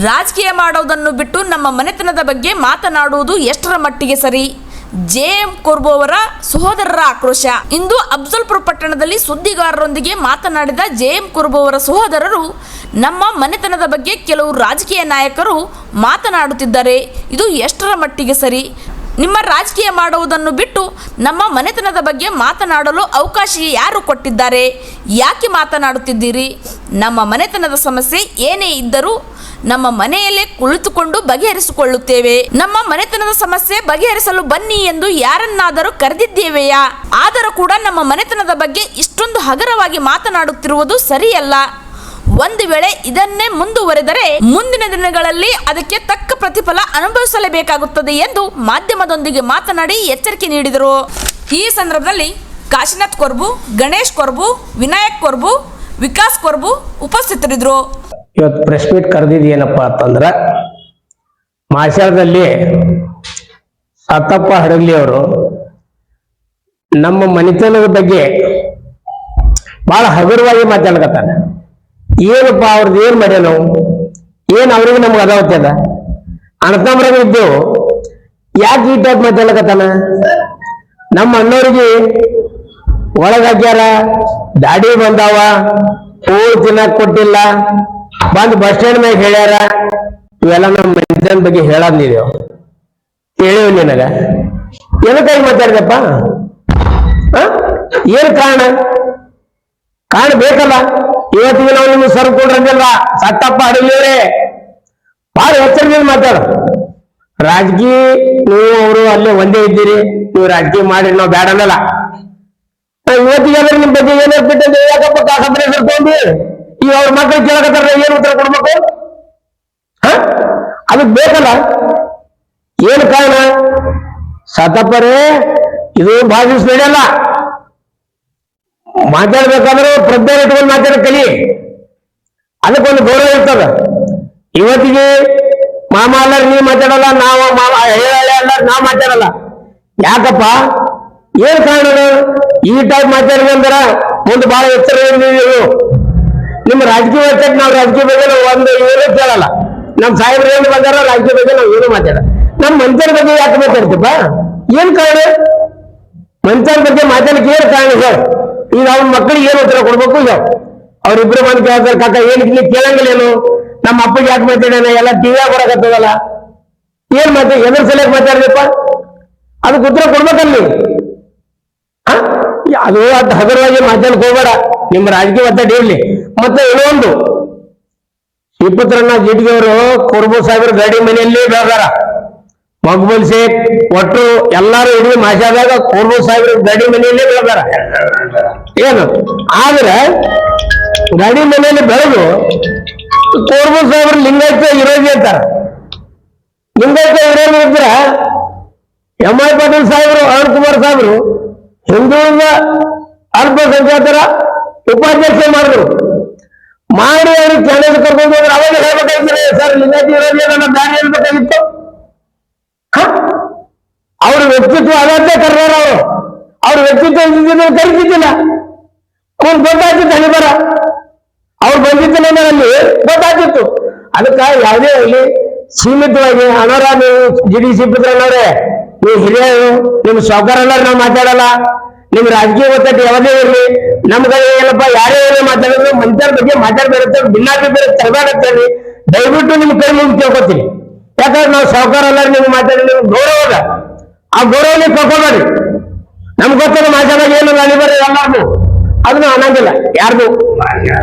ರಾಜಕೀಯ ಮಾಡೋದನ್ನು ಬಿಟ್ಟು ನಮ್ಮ ಮನೆತನದ ಬಗ್ಗೆ ಮಾತನಾಡುವುದು ಎಷ್ಟರ ಮಟ್ಟಿಗೆ ಸರಿ? ಜೆ.ಎಂ. ಕುರ್ಬು ಅವರ ಸಹೋದರರ ಆಕ್ರೋಶ. ಇಂದು ಅಫ್ಜಲ್ಪುರ ಪಟ್ಟಣದಲ್ಲಿ ಸುದ್ದಿಗಾರರೊಂದಿಗೆ ಮಾತನಾಡಿದ ಜೆ.ಎಂ. ಕುರ್ಬು ಅವರ ಸಹೋದರರು, ನಮ್ಮ ಮನೆತನದ ಬಗ್ಗೆ ಕೆಲವು ರಾಜಕೀಯ ನಾಯಕರು ಮಾತನಾಡುತ್ತಿದ್ದಾರೆ, ಇದು ಎಷ್ಟರ ಮಟ್ಟಿಗೆ ಸರಿ? ನಿಮ್ಮ ರಾಜಕೀಯ ಮಾಡುವುದನ್ನು ಬಿಟ್ಟು ನಮ್ಮ ಮನೆತನದ ಬಗ್ಗೆ ಮಾತನಾಡಲು ಅವಕಾಶ ಯಾರು ಕೊಟ್ಟಿದ್ದಾರೆ? ಯಾಕೆ ಮಾತನಾಡುತ್ತಿದ್ದೀರಿ? ನಮ್ಮ ಮನೆತನದ ಸಮಸ್ಯೆ ಏನೇ ಇದ್ದರೂ ನಮ್ಮ ಮನೆಯಲ್ಲೇ ಕುಳಿತುಕೊಂಡು ಬಗೆಹರಿಸಿಕೊಳ್ಳುತ್ತೇವೆ. ನಮ್ಮ ಮನೆತನದ ಸಮಸ್ಯೆ ಬಗೆಹರಿಸಲು ಬನ್ನಿ ಎಂದು ಯಾರನ್ನಾದರೂ ಕರೆದಿದ್ದೇವೆಯಾ? ಆದರೂ ಕೂಡ ನಮ್ಮ ಮನೆತನದ ಬಗ್ಗೆ ಇಷ್ಟೊಂದು ಹಗರವಾಗಿ ಮಾತನಾಡುತ್ತಿರುವುದು ಸರಿಯಲ್ಲ. ಒಂದು ವೇಳೆ ಇದನ್ನೇ ಮುಂದುವರೆದರೆ ಮುಂದಿನ ದಿನಗಳಲ್ಲಿ ಅದಕ್ಕೆ ತಕ್ಕ ಪ್ರತಿಫಲ ಅನುಭವಿಸಲೇಬೇಕಾಗುತ್ತದೆ ಎಂದು ಮಾಧ್ಯಮದೊಂದಿಗೆ ಮಾತನಾಡಿ ಎಚ್ಚರಿಕೆ ನೀಡಿದರು. ಈ ಸಂದರ್ಭದಲ್ಲಿ ಕಾಶಿನಾಥ್ ಕೊರ್ಬು, ಗಣೇಶ್ ಕೊರ್ಬು, ವಿನಾಯಕ್ ಕೊರ್ಬು, ವಿಕಾಸ್ ಕೊರ್ಬು ಉಪಸ್ಥಿತರಿದ್ದರು. ಇವತ್ತು ಪ್ರೆಸ್ ಮೀಟ್ ಕರೆದಿದ್ದೇನಪ್ಪ ಅಂತಂದ್ರ, ಮಾಶಾಳದಲ್ಲಿ ಸಾತಪ್ಪ ಹಡಗಲಿ ಅವರು ನಮ್ಮ ಮನೆತನದ ಬಗ್ಗೆ ಬಹಳ ಹಗುರವಾಗಿ ಮಾತಾಡ್ಕತ್ತಾನೆ. ಏನಪ್ಪ ಅವ್ರದ್ದು ಏನ್ ಮಾಡ್ಯ ನಾವು, ಏನ್ ಅವ್ರಿಗೆ ನಮ್ಗೆ ಅದಾವತ್ತದ ಅಣತಂಬ್ರಾಗ ಇದ್ದೇವು, ಯಾಕೆ ಈ ಟೈಪ್ ಮಾತಾಡ್ಕತ್ತಾನ? ನಮ್ಮ ಅಣ್ಣವ್ರಿಗೆ ಒಳಗಾಗ್ಯಾರ, ದಾಡಿ ಬಂದಾವ, ಹೂವು ತಿನ್ನಕ್ ಕೊಟ್ಟಿಲ್ಲ, ಬಂದು ಬಸ್ ಸ್ಟ್ಯಾಂಡ್ ಮ್ಯಾಗ ಹೇಳ್ಯಾರ. ಇವೆಲ್ಲ ನಮ್ಮ ಮನೆತನದ ಬಗ್ಗೆ ಹೇಳೋದ್ ನೀದೇವು ಹೇಳಿವ್ ನಿನಗ. ಏನಕ್ಕಾಗಿ ಮಾತಾಡಿದಪ್ಪ? ಏನ್ ಕಾರಣ ಬೇಕಲ್ಲ? ಇವತ್ತಿಗೆ ನಾವು ನಿಮ್ಗೆ ಸರ್ವ್ ಕೊಡ್ರಂಗಿಲ್ಲ. ಸತ್ತಪ್ಪ ಹಡಗ್ಲಿವ್ರೆ ಬಹಳ ಎಚ್ಚರಿಕೆಯಿಂದ ಮಾತಾಡ. ರಾಜಕೀಯ ನೀವು ಅವರು ಅಲ್ಲೇ ಒಂದೇ ಇದ್ದೀರಿ, ನೀವು ರಾಜಕೀಯ ಮಾಡಿ ನಾವು ಬೇಡ ಅನ್ನಲ್ಲ. ಇವತ್ತಿಗೆ ಅಂದ್ರೆ ನಿಮ್ ಬಗ್ಗೆ ಏನಾರು ಬಿಟ್ಟಿದ್ದೆ, ಯಾಕಪ್ಪ ಕಾಸಪ್ಪ ಹೆಸರು ತಗೊಂಡಿ ಈಗ ಅವ್ರ ಮಕ್ಕಳಿಗೆ ಕೇಳಕತ್ತಾರ, ಏನ್ ಉತ್ತರ ಕೊಡ್ಬೇಕು? ಅದಕ್ಕೆ ಬೇಕಲ್ಲ. ಏನ್ ಕಾರಣ? ಸತ್ತಪ್ಪರೇ ಇದು ಬಹಳ ದಿವಸ ನಡೆಯಲ್ಲ. ಮಾತಾಡ್ಬೇಕಾದ್ರೆ ಪ್ರಜ್ಞೆ ಇಟ್ಕೊಂಡು ಮಾತಾಡ ಕಲಿ, ಅದಕ್ಕೊಂದು ಗೌರವ ಇರ್ತದ. ಇವತ್ತಿಗೆ ಮಾಮ ಅಲ್ಲಾರ ನೀವ್ ಮಾತಾಡಲ್ಲ, ನಾವು ಮಾಮ ಅಲ್ಲಾರ ನಾವ್ ಮಾತಾಡಲ್ಲ. ಯಾಕಪ್ಪ? ಏನ್ ಕಾರಣ? ಈ ಟೈಪ್ ಮಾತಾಡಿದಂದ್ರ ಒಂದು ಬಹಳ ಎಚ್ಚರ. ನಿಮ್ಮ ರಾಜಕೀಯ ವ್ಯವಸ್ಥೆಗೆ ನಾವು ರಾಜಕೀಯ ಬಗ್ಗೆ ನಾವು ಒಂದು ಏನೂ ಕೇಳಲ್ಲ. ನಮ್ ಸಾಹೇಬ್ರು ಏನು ಬಂದಾರ ರಾಜಕೀಯ ಬಗ್ಗೆ ನಾವು ಏನು ಮಾತಾಡ. ನಮ್ ಮಂತ್ರಿ ಬಗ್ಗೆ ಯಾಕೆ ಮಾತಾಡ್ತಪ್ಪ? ಏನ್ ಕಾರಣ? ಮಂತ್ರಿ ಬಗ್ಗೆ ಮಾತಾಡಕ್ಕೆ ಏನ್ ಕಾರಣ ಸರ್? ಈಗ ಅವ್ನ ಮಕ್ಕಳಿಗೆ ಏನು ಉತ್ತರ ಕೊಡ್ಬೇಕು? ಈಗ ಅವ್ರಿಬ್ರು ಬಂದು ಕೇಳ್ತಾರೆ, ಕಾಕ ಏನಕ್ಕೆ ನೀವು ಕೇಳಂಗಿಲ್ಲೇನು? ನಮ್ಮ ಅಪ್ಪಗೆ ಯಾಕೆ ಮಾತಾಡೋಣ? ಎಲ್ಲ ಟಿವಿಯಾಗ ಬರಕತ್ತದಲ್ಲ, ಏನ್ ಎದ್ರ ಸಲಕ್ಕೆ ಮಾತಾಡ್ದಪ್ಪ? ಅದಕ್ಕೆ ಉತ್ತರ ಕೊಡ್ಬೇಕಲ್ಲಿ. ಅದು ಅದು ಹಗರವಾಗಿ ಮಾತಾಡಕ್ ಹೋಗ್ಬೇಡ, ನಿಮ್ಮ ರಾಜಕೀಯ ಒತ್ತಡ ಇರ್ಲಿ. ಮತ್ತೆ ಇನ್ನೊಂದು, ಶ್ರೀಪುತ್ರಣ್ಣ ಜಿಟ್ಗಿ ಅವರು ಕುರ್ಬು ಸಾಹೇಬ್ರ ಗಾಡಿ ಮನೆಯಲ್ಲಿ ಬೆಳೆದಾರ. ಮಕ್ಬುಲ್ ಶೇಖ್ ಒಟ್ಟು ಎಲ್ಲಾರು ಇಡೀ ಮಾಶಾದಾಗ ಕುರ್ಬು ಸಾಹೇಬ್ರ ಗಾಡಿ ಮನೆಯಲ್ಲೇ ಬೆಳೆದಾರ. ಏನು ಆದ್ರೆ ಗಾಡಿ ಮನೆಯಲ್ಲಿ ಬೆಳೆದು ಕುರ್ಬು ಸಾಹೇಬ್ರ ಲಿಂಗಾಯತ ವಿರೋಧಿ ಅಂತಾರ. ಲಿಂಗಾಯತ ವಿರೋಧಿ ಇದ್ರ ಎಂ.ಐ. ಪಾಟೀಲ್ ಸಾಹೇಬ್ರು, ಅರುಣ್ ಕುಮಾರ್ ಸಾಹೇಬ್ರು ಹಿಂದುಳಿದ ಅಲ್ಪಸಂಖ್ಯಾತರ ಉಪಾಧ್ಯಕ್ಷ ಮಾಡಿದ್ರು. ಮಾಡಿ ಅವ್ರಿಗೆ ಕಾಲೇಜ್ ಕರ್ಕೊಂಡು ಹೋದ್ರೆ ಅವಾಗ ಹೇಳ್ಬೇಕಾಗಿದ್ರೆ, ಸರ್ ಲಿಂಗಾಯತ ವಿರೋಧಿ ನನ್ನ ದಾರಿ ಹೇಳ್ಬೇಕಾಗಿತ್ತು. ಅವ್ರ ವ್ಯಕ್ತಿತ್ವ ಅಗತ್ಯ ಕರ್ನಾರ. ಅವ್ರ ವ್ಯಕ್ತಿತ್ವ ಕರಿತಿದ್ದಿಲ್ಲ, ಗೊತ್ತಾಗ್ತಿತ್ತು ಹಣಿಬರ. ಅವ್ರು ಬಂದಿದ್ದಿಲ್ಲ ಅಲ್ಲಿ ಗೊತ್ತಾಗ್ತಿತ್ತು. ಅದಕ್ಕ ಯಾವುದೇ ಆಗಲಿ ಸೀಮಿತವಾಗಿ ಅನೋರ, ನೀವು ಜಿಡಿ ಶ್ರೀಪುತ್ರಣ್ಣವ್ರೆ, ನೀವು ಹಿರಿಯರು, ನಿಮ್ ಸಾವುಕಾರಲ್ಲ ನಾವು ಮಾತಾಡಲ್ಲ. ನಿಮ್ ರಾಜಕೀಯ ಒತ್ತಡ ಯಾವುದೇ ಇರಲಿ, ನಮ್ ಕಡೆ ಏನಪ್ಪ ಯಾರೇ ಏನೇ ಮಾತಾಡಿದ್ರು ಮಂತ್ರಿ ಬಗ್ಗೆ ಮಾತಾಡ್ಬೇರುತ್ತೆ, ಭಿನ್ನಾಭಿಪ್ರಾಯ ತರಬೇಡತ್ತೇಳಿ ದಯವಿಟ್ಟು ನಿಮ್ ಕೈ ಮುಂದೆ ಕೇಳ್ಕೊತೀನಿ. ಯಾಕಂದ್ರೆ ನಾವು ಸಾವುಕಾರ ಎಲ್ಲ ನಿಮ್ಗೆ ಮಾತಾಡಿ ನಿಮ್ಗೆ ಗೌರವ ಅದ, ಆ ಗೌರವ ನೀವು ಕಳ್ಕೊಬೇಡಿ. ನಮ್ಗೆ ಗೊತ್ತದ ಮಾತಾಡೋದು ಏನು ಅಳಿಬಾರ ಎಲ್ಲಾರ್ದು, ಅದನ್ನ ಅನ್ನಂಗಿಲ್ಲ ಯಾರ್ದು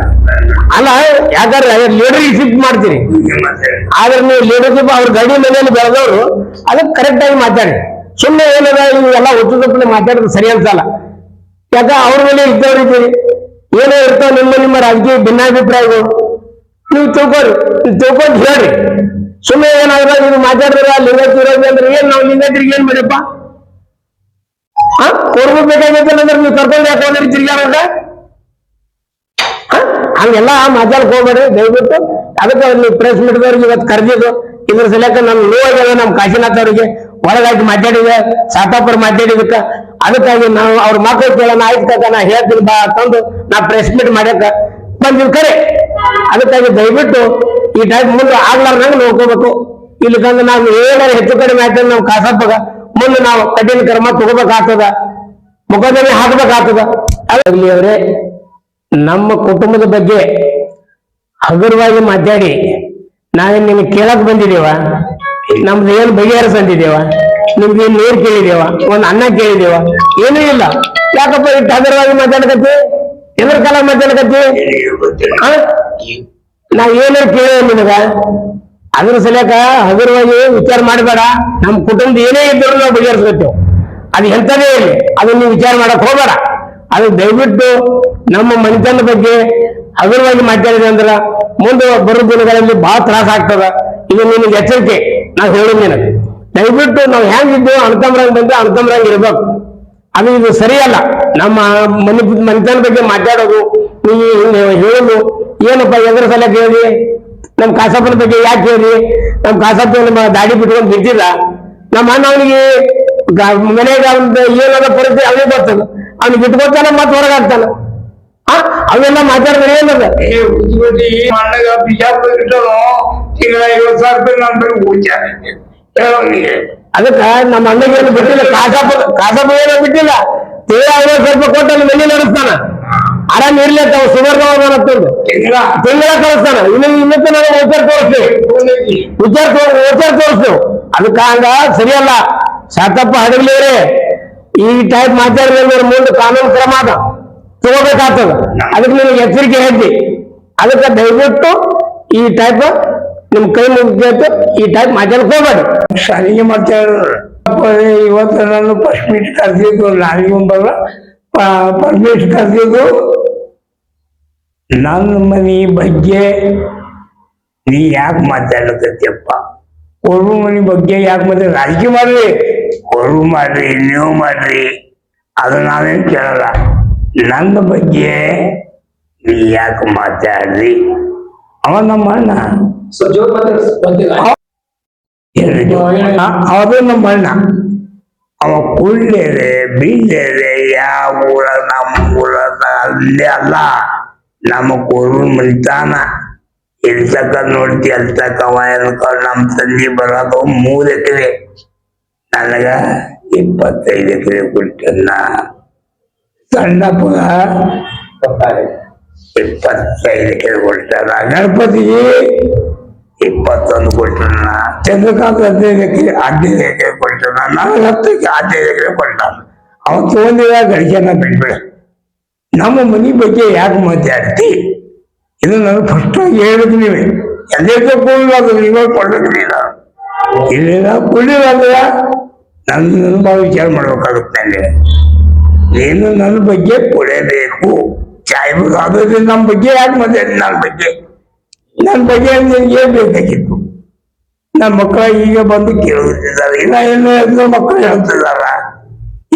ಅಲ್ಲ. ಯಾಕಂದ್ರೆ ಲೀಡರ್ಗೆ ಶಿಫ್ಟ್ ಮಾಡ್ತೀರಿ, ಆದ್ರೆ ನೀವು ಲೀಡರ್ಶಿಪ್ ಅವ್ರ ಗಡಿ ಮನೆಯಲ್ಲಿ ಬೆಳೆದವರು ಅದಕ್ಕೆ ಕರೆಕ್ಟ್ ಆಗಿ ಮಾತಾಡಿ. ಸುಮ್ಮನೆ ಏನದ ಎಲ್ಲ ಒತ್ತುದಪ್ಪನೆ ಮಾತಾಡೋದು ಸರಿ ಅನ್ಸಲ್ಲ. ಯಾಕ ಅವ್ರ ಮೇಲೆ ಇದ್ದವ್ರಿದ್ದೀರಿ, ಏನೋ ಇರ್ತಾವ ನಿಮ್ಮ ರಾಜಕೀಯ ಭಿನ್ನಾಭಿಪ್ರಾಯಗಳು, ನೀವು ತಿಳ್ಕೊಂಡು ಹೇಳ್ರಿ. ಸುಮ್ಮನೆ ಏನಾದ್ರ ನೀವು ಮಾತಾಡಿದ್ರ ಲಿಂಗಾಯತ ವಿರೋಧಿ ಅಂದ್ರೆ ಏನ್ ನಾವು ಲಿಂಗಾಯತರಿಗೆ ಏನ್ ಮಾಡಿಯಪ್ಪ? ಕೊಡ್ಬೇಕಾಗೈತೆ ಅಂದ್ರೆ ನೀವು ಕರ್ಕೊಂಡು ಯಾಕೆ ಹೋದ್ರಿ ತಿರ್ಗಾಡ? ಹಂಗೆಲ್ಲ ಮಾತಾಡಕ್ ಹೋಗ್ಬೇಡ್ರಿ ದಯವಿಟ್ಟು. ಅದಕ್ಕೆ ನೀವು ಪ್ರೆಸ್ ಮೀಟ್ದವ್ರಿಗೆ ಇವತ್ತು ಕರೆದಿದ್ದು ಇದ್ರ ಸಲಕ ನಮ್ ನೋವಾಗ್ಯದ. ನಮ್ ಕಾಶಿನಾಥ್ ಅವರಿಗೆ ಒಳಗಾಗಿ ಮಾತಾಡಿದೆ, ಸಾತಾಪುರ ಮಾತಾಡಿದಕ್ಕ. ಅದಕ್ಕಾಗಿ ನಾವು ಅವ್ರ ಮಕ್ಕಳು ಕೇಳೋಣ, ಆಯ್ತು ಕಾಕ ನಾ ಹೇಳ್ತೀನಿ ಬಾ ತಂದು ನಾ ಪ್ರೆಸ್ ಮೀಟ್ ಮಾಡ್ಯಾಕ ಬಂದಿವ್ ಕರೆ. ಅದಕ್ಕಾಗಿ ದಯವಿಟ್ಟು ಈ ಟೈಪ್ ಮುಂದೆ ಆಗ್ಲಾರ್ದಂಗ ನೋಡ್ಕೋಬೇಕು. ಇಲ್ಲಿಕಂದ್ರೆ ನಾವು ಏನಾರು ಹೆಚ್ಚು ಕಡಿಮೆ ಆಯ್ತಂದ್ರೆ ನಾವು ಕಾಸಪ್ಪಗ ಮುಂದೆ ನಾವು ಕಠಿಣ ಕ್ರಮ ತಗೋಬೇಕಾಗ್ತದ, ಮೊಕದ್ದಮೆ ಹಾಕ್ಬೇಕಾಗ್ತದ. ಆಗಲಿ ಅವರೇ, ನಮ್ಮ ಕುಟುಂಬದ ಬಗ್ಗೆ ಹಗುರವಾಗಿ ಮಾತಾಡಿ ನಾವೇನ್ ನಿಮ್ಗೆ ಕೇಳಕ್ ಬಂದಿದ್ದೇವ? ನಮ್ದು ಏನು ಬಗೆಹರಿಸಂದಿದ್ದೇವ? ನಿಮ್ಗೆ ಏನ್ ನೀರ್ ಕೇಳಿದೇವ? ಒಂದ್ ಅನ್ನ ಕೇಳಿದೇವ? ಏನೂ ಇಲ್ಲ. ಯಾಕಪ್ಪ ಇಟ್ಟು ಹಗುರವಾಗಿ ಮಾತಾಡಕತ್ತಿ? ಎದ್ರ ಕಾಲ ಮಾತಾಡಕತ್ತಿ? ನಾ ಏನಾರು ಕೇಳೇವ ನಿನಗ? ಅದ್ರ ಸಲಕ ಹಗುರವಾಗಿ ವಿಚಾರ ಮಾಡಬೇಡ. ನಮ್ ಕುಟುಂಬದ ಏನೇ ಇದ್ರು ನಾವು ಬಗೆಹರಿಸ್ಕೊತೇವೆ. ಅದು ಎಂತದೇ ಇರಲಿ, ಅದನ್ನ ನೀವು ವಿಚಾರ ಮಾಡಕ್ ಹೋಗ್ಬೇಡ. ಅದು ದಯವಿಟ್ಟು ನಮ್ಮ ಮನೆತನದ ಬಗ್ಗೆ ಹಗುರವಾಗಿ ಮಾತಾಡಿದೆ ಅಂದ್ರ ಮುಂದೆ ಬರೋ ದಿನಗಳಲ್ಲಿ ಬಹಳ ತ್ರಾಸ ಆಗ್ತದ. ಇದು ನಿನಗೆ ಎಚ್ಚರಿಕೆ ನಾವು ಹೇಳಿದ್ ನಿನಗೆ. ದಯವಿಟ್ಟು ನಾವು ಹೆಂಗಿದ್ದೇವೆ ಅಣ್ತಮ್ರಂಗ್ ಬಂದ್ರೆ ಅಣ್ತಮ್ರಂಗ್ ಇರ್ಬೇಕು. ಅದು ಇದು ಸರಿಯಲ್ಲ. ನಮ್ಮ ಮನೆತನ ಬಗ್ಗೆ ಮಾತಾಡೋದು, ನೀವು ಹೇಳೋದು ಏನಪ್ಪ ಎದ್ರ ಸಲಕ ಹೇಳಿ? ನಮ್ ಕಾಸಪ್ಪನ ಬಗ್ಗೆ ಯಾಕೆ ಹೇಳಿ? ನಮ್ ಕಾಸಪ್ಪ ನಮ್ಮ ದಾಡಿ ಬಿಟ್ಕೊಂಡು ಬಿದ್ದಿಲ್ಲ. ನಮ್ಮ ಅಣ್ಣ ಅವನಿಗೆ ಮನೆಗೆ ಅವ್ನ ಏನದ ಪರಿಸ್ಥಿತಿ ಅವನಿಗೆ ಬರ್ತದ. ಅವ್ನಿಗೆ ಬಿಟ್ಕೊತಾನ ಮತ್ತೆ ಹೊರಗಾಗ್ತಾನ. ಅವೆಲ್ಲ ಮಾತಾಡಿದ್ರೆ ಏನದ? ಅಣ್ಣಗ ಬಿಜಾಪುರ ಇಟ್ಟನು ತಿಂಗಳ 50,000 ರೂಪಾಯಿ ನಾನು ಅದಕ್ಕ ನಮ್ಮ ಅಣ್ಣಗೆ ಏನು ಬಿಟ್ಟಿಲ್ಲ, ಕಾಸಪ್ಪ ಏನೋ ಬಿಟ್ಟಿಲ್ಲ. ಅವನು ಸ್ವಲ್ಪ ಕೊಟ್ಟು ಅಲ್ಲಿ ಮನೆ ನಡೆಸ್ತಾನ. ಆರಾಮ್ ಇರ್ಲಿ ಅಂತ ಸುವರ್ಣವನ್ನೊಂದು ತಿಂಗಳ ಕಳಿಸ್ತಾನ. ಇನ್ನಕ್ಕೆ ನಾವು ವಿಚಾರ ತೋರಿಸ್ತೇವೆ. ಅದಕ್ಕ ಹಂಗ ಸರಿಯಲ್ಲ. ಶಾತಪ್ಪ ಹಡಗ್ಲಿವ್ರೆ, ಈ ಟೈಪ್ ಮಾತಾಡಿದ್ರೆ ಮುಂದೆ ಕಾನೂನು ಕ್ರಮ ಅದ ತಗೋಬೇಕಾಗ್ತದ. ಅದಕ್ಕೆ ನಿಮಗೆ ಎಚ್ಚರಿಕೆ ಹೇಳ್ತಿ. ಅದಕ್ಕೆ ದಯವಿಟ್ಟು ಈ ಟೈಪ್ ನಿಮ್ ಕೈ ಮುಗಿತು ಈ ಟೈಪ್ ಮಾತಾಡ್ಕೋಬೇಡಿ. ಶಾಲೆಗೆ ಮಾತಾಡೋರು ಇವತ್ತು ನಾನು ಪರ್ಮಿಟ್ ಕರ್ದಿದ್ದು, ನಾಳೆಗೊಂಬಲ್ಲ ಪರ್ಮಿಟ್ ಕರ್ದಿದ್ದು. ನನ್ನ ಮನೆ ಬಗ್ಗೆ ನೀ ಯಾಕೆ ಮಾತಾಡಕತ್ತಪ್ಪ? ಕೊಡು ಮನೆ ಬಗ್ಗೆ ಯಾಕೆ ಮಾತಾಡ? ರಾಜಕೀಯ ಮಾಡ್ರಿ, ಕೊಡು ಮಾಡ್ರಿ, ನೀವು ಮಾಡ್ರಿ, ಅದು ನಾವೇನು ಕೇಳಲ್ಲ. ನನ್ನ ಬಗ್ಗೆ ನೀ ಯಾಕೆ ಮಾತಾಡ್ರಿ? ಅವ ನಮ್ಮ ಅಣ್ಣ, ಅದು ನಮ್ಮ ಅಣ್ಣ. ಅವ ಕುಳ್ಳೇರೆ ಬೀಳೇರೆ ಯಾವ ಊರ? ನಮ್ಮ ಊರ ಅಲ್ಲೇ ಅಲ್ಲ, ನಮ್ಮ ಕೊರು ಮನಿತಾನ. ಎಲ್ಲಿ ತಕ್ಕ ನೋಡ್ತಿ ಅಲ್ಲಿ ತಕ್ಕ ಅವ ಅನ್ಕೊಂಡು ನಮ್ಮ ತಂದೆ ಬರೋದು 3 ಎಕರೆ, ನನಗ 25 ಎಕರೆ ಕೊಟ್ಟನ್ನ. ಸಣ್ಣಪ್ಪ 25 ಎಕರೆ ಕೊಡ್ತಾರ, ಗಣಪತಿಗೆ 21 ಕೊಟ್ಟನ, ಚಂದ್ರಕಾಂತ್ 15 ಎಕರೆ 15 ಎಕರೆ ಕೊಟ್ಟನ, ನನಗೆ 10 15 ಎಕರೆ ಕೊಟ್ಟಾನ. ಅವನ್ ತಗೊಂಡಿದ ಗಳಿಕೆನ ಬಿಟ್ಬಿಡ. ನಮ್ಮ ಮನೆ ಬಗ್ಗೆ ಯಾಕೆ ಮಾತಾಡ್ತಿ? ಇದು ನಾನು ಫಸ್ಟ್ ಆಗಿ ಹೇಳಿದ್ ನೀವೇ ಎಲ್ಲೇ ತಗೊಂಡು ನೀವು ಕೊಡ್ಬೇಕ್ರಿ. ಇಲ್ಲಿ ನಾವು ಕುಳ್ಳಿಲ್ಲ ನನ್ನ ಭಾಳ ವಿಚಾರ ಮಾಡ್ಬೇಕಾಗುತ್ತೆ. ನೀನು ನನ್ನ ಬಗ್ಗೆ ಕೊಡಬೇಕು. ಚಾಯ್ಬೇಕು. ಅದ್ರ ನಮ್ಮ ಬಗ್ಗೆ ಯಾಕೆ ಮಾತಾಡಿ? ನನ್ನ ಬಗ್ಗೆ ಏನ್ ಬೇಕಾಗಿತ್ತು? ನಮ್ಮ ಮಕ್ಕಳ ಈಗ ಬಂದು ಕೇಳುತ್ತಿದ್ದಾರೆ. ಇನ್ನ ಏನು ಮಕ್ಕಳು ಹೇಳ್ತಿದಾರ,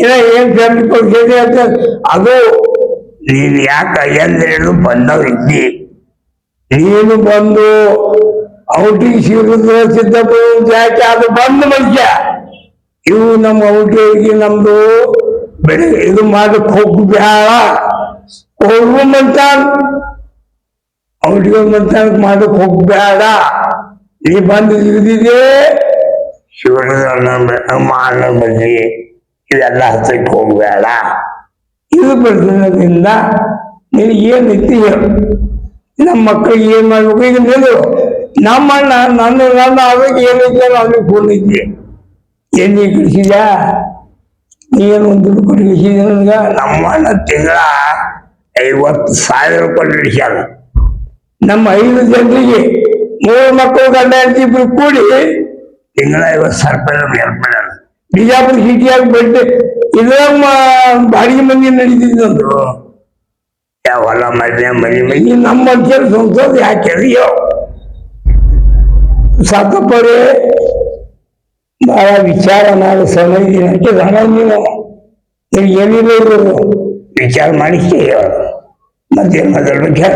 ಇನ್ನ ಏನ್ ಫ್ಯಾಮಿಲಿ ಬಗ್ಗೆ ಅಂತ. ಅದು ನೀನ್ ಯಾಕೆ ಎಂದ್ರೇನು ಬಂದವ್ ಇದ್ದಿ? ನೀನು ಬಂದು ಔಟಿಗೆ ಸಿಗುದ್ರ ಸಿದ್ದಪ್ಪ ಯಾಕೆ ಅದು ಬಂದು ಮನುಷ್ಯ. ಇವು ನಮ್ಮ ಔಟಿಗೆ ನಮ್ದು ಬೆಳೆ ಇದು ಮಾಡಕ್ ಹೋಗ್ಬ್ಯಾಳ. ಹೋಗು ಮಂತಾನ್ ಔಟಿಗೆ ಮಂತಾನಕ್ ಮಾಡಕ್ ಹೋಗ್ಬೇಡ. ನೀ ಬಂದು ಇಳಿದಿದೆ ಮಾಡ ಬಂದಿ, ಇದೆಲ್ಲ ಹಚ್ಚಕ್ ಹೋಗ್ಬೇಡ. ಇದು ಪ್ರದರ್ಶನದಿಂದ ನೀನು ಏನೈತಿ ಹೇಳು. ನಮ್ಮ ಮಕ್ಕಳಿಗೆ ಏನ್ ಮಾಡ್ಬೇಕು? ಈಗ ನಿಲ್ಲು. ನಮ್ಮ ಅಣ್ಣ ನನ್ನ ಅದಕ್ಕೆ ಏನೈತಿ ಅವ್ನಿಗೆ ಫೋನ್ ಐತಿ. ಏನ್ ನೀ ಕಳಿಸಿದ? ನೀನು ಒಂದು ದುಡ್ಡು ಕೊಟ್ಟು ಕಳಿಸಿದ ನನಗ? ನಮ್ಮ ಅಣ್ಣ ತಿಂಗಳ 50,000 ರೂಪಾಯಿ ನಡೆಸ್ಯಾರ. ನಮ್ಮ 5 ಜನರಿಗೆ 3 ಮಕ್ಕಳು ಗಂಡ ಹೆಂಡತಿ ಇಬ್ರು ಕೂಡಿ ತಿಂಗಳ 50,000 ರೂಪಾಯಿ ನಮ್ಗೆ ಹೆಲ್ಪ್ ಮಾಡ್ಯಾರ. ಬಿಜಾಪುರ ಸಿಟಿಯಾಗಿ ಬೆಟ್ಟ ಇದ್ರಾಗ ಬಾಡಿಗೆ ಮಂದಿ ನಡೀತಿದ್ದು. ಯಾವ ಹೊಲ ಮನೆ ನಮ್ಮ ಮನುಷ್ಯರು ಸಂಸೋದು ಯಾಕೆ ಅಯ್ಯೋ ಸಾಕಪ್ಪರೇ. ಬಹಳ ವಿಚಾರ ಮಾಡಿ ಸಮಯ ನೀವು ಏನಿಲ್ಲ ಇರೋದು ವಿಚಾರ ಮಾಡಿ ಮತ್ತೇನು ಮಾತಾಡ್ಬೇಕು.